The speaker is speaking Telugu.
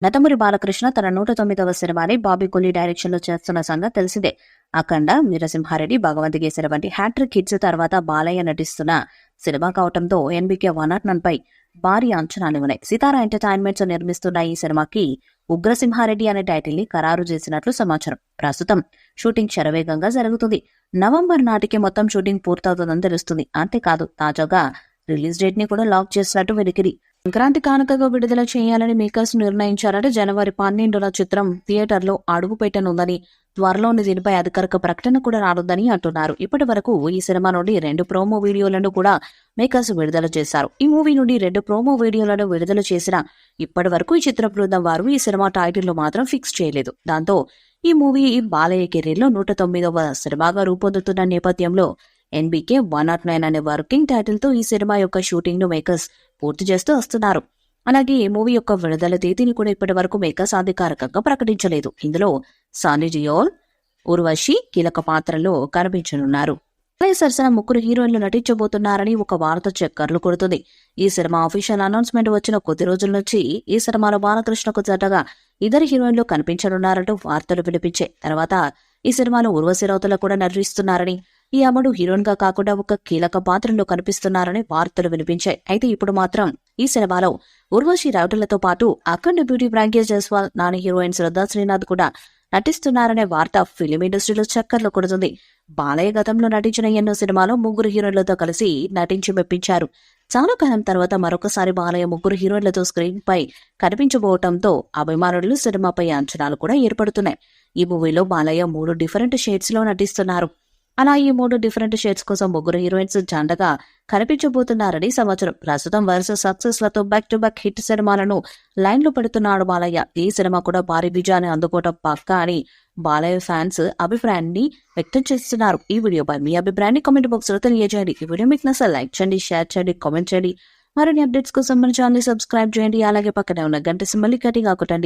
నటమురి బాలకృష్ణ తన 109వ సినిమాని బాబీ కొలి డైరెక్షన్ లో చేస్తున్న సంగతి తెలిసిందే. అఖండ, వీరసింహారెడ్డి, భగవంత్ వంటి హ్యాట్రిక్ హిట్స్ తర్వాత బాలయ్య నటిస్తున్న సినిమా కావటంతో ఎన్బీకే 109 పై భారీ అంచనాలు ఉన్నాయి. సితారా ఎంటర్టైన్మెంట్స్ నిర్మిస్తున్న ఈ సినిమాకి ఉగ్రసింహారెడ్డి అనే టైటిల్ ని ఖరారు చేసినట్లు సమాచారం. ప్రస్తుతం షూటింగ్ శరవేగంగా జరుగుతుంది. నవంబర్ నాటికి మొత్తం షూటింగ్ పూర్తవుతుందని తెలుస్తుంది. అంతేకాదు తాజాగా రిలీజ్ డేట్ ని కూడా లాక్ చేసినట్టు వెలికిరి. సంక్రాంతి కానుకగా విడుదల చేయాలని మేకర్స్ నిర్ణయించారంటే జనవరి 12న చిత్రం థియేటర్లో అడుగు పెట్టనుందని, త్వరలోని దీనిపై అధికారిక ప్రకటన కూడా రానుందని అంటున్నారు. ఇప్పటి వరకు ఈ సినిమా నుండి 2 ప్రోమో వీడియోలను కూడా మేకర్స్ విడుదల చేశారు. ఈ మూవీ నుండి 2 ప్రోమో వీడియోలను విడుదల చేసిన ఇప్పటి వరకు ఈ చిత్ర బృందం వారు ఈ సినిమా టైటిల్ మాత్రం ఫిక్స్ చేయలేదు. దాంతో ఈ మూవీ బాలయ్య కెరీర్లో 109వ సినిమాగా రూపొందుతున్న నేపథ్యంలో ఎన్బీకే 109 అనే వర్కింగ్ టైటిల్ తో ఈ సినిమా యొక్క షూటింగ్ ను మేకర్స్ పూర్తి చేస్తూ వస్తున్నారు. అలాగే ఈ మూవీ యొక్క విడుదల తేదీని కూడా ఇప్పటి వరకు మేకర్స్ అధికారికంగా ప్రకటించలేదు. ఇందులో సానీ డియోల్, ఉర్వశి కీలక పాత్రలో కనిపించనున్నారు. సరసన 3 హీరోయిన్లు నటించబోతున్నారని ఒక వార్త చక్కర్లు కొడుతుంది. ఈ సినిమా అఫీషియల్ అనౌన్స్మెంట్ వచ్చిన కొద్ది రోజుల నుంచి ఈ సినిమాలో బాలకృష్ణకు జతగా 2 హీరోయిన్లు కనిపించనున్నారంటూ వార్తలు వినిపించే తర్వాత ఈ సినిమాలో ఉర్వశి రౌతల కూడా నటిస్తున్నారని, ఈ అమ్మడు హీరోయిన్ గా కాకుండా ఒక కీలక పాత్రలో కనిపిస్తున్నారని వార్తలు వినిపించాయి. అయితే ఇప్పుడు మాత్రం ఈ సినిమాలో ఉర్వశి రౌటలతో పాటు అఖండ బ్యూటీ బ్రాంకేజ్ జైస్వాల్, నాని హీరోయిన్ శ్రద్ధా శ్రీనాథ్ కూడా నటిస్తున్నారనే వార్త ఫిలిం ఇండస్ట్రీలో చక్కర్లు కొడుతుంది. బాలయ్య గతంలో నటించిన ఎన్నో సినిమాలో 3 హీరోయిన్లతో కలిసి నటించి మెప్పించారు. చాలా కాలం తర్వాత మరొకసారి బాలయ్య 3 హీరోయిన్లతో స్క్రీన్ పై కనిపించబోవడంతో అభిమానులు సినిమాపై అంచనాలు కూడా ఏర్పడుతున్నాయి. ఈ మూవీలో బాలయ్య 3 డిఫరెంట్ షేడ్స్ లో నటిస్తున్నారు. అలా ఈ 3 డిఫరెంట్ షేడ్స్ కోసం 3 హీరోయిన్స్ జంటగా కనిపించబోతున్నారని సమాచారం. ప్రస్తుతం వరుస సక్సెస్ లతో బ్యాక్ టు బ్యాక్ హిట్ సినిమాలను లైన్ లో పెడుతున్నాడు బాలయ్య. ఈ సినిమా కూడా భారీ విజయాన్ని అందుకోవటం పక్కా అని బాలయ్య ఫ్యాన్స్ అభిప్రాయాన్ని వ్యక్తం చేస్తున్నారు. ఈ వీడియోపై మీ అభిప్రాయాన్ని కామెంట్ బాక్స్ లో తెలియజేయండి. ఈ వీడియో మీకు నచ్చ లైక్ చేయండి, షేర్ చేయండి, కామెంట్ చేయండి. మరిన్ని అప్డేట్స్ కోసం మన ఛానల్ సబ్స్క్రైబ్ చేయండి. అలాగే పక్కనే ఉన్న గంట సింబల్ గట్టిగా కొట్టండి.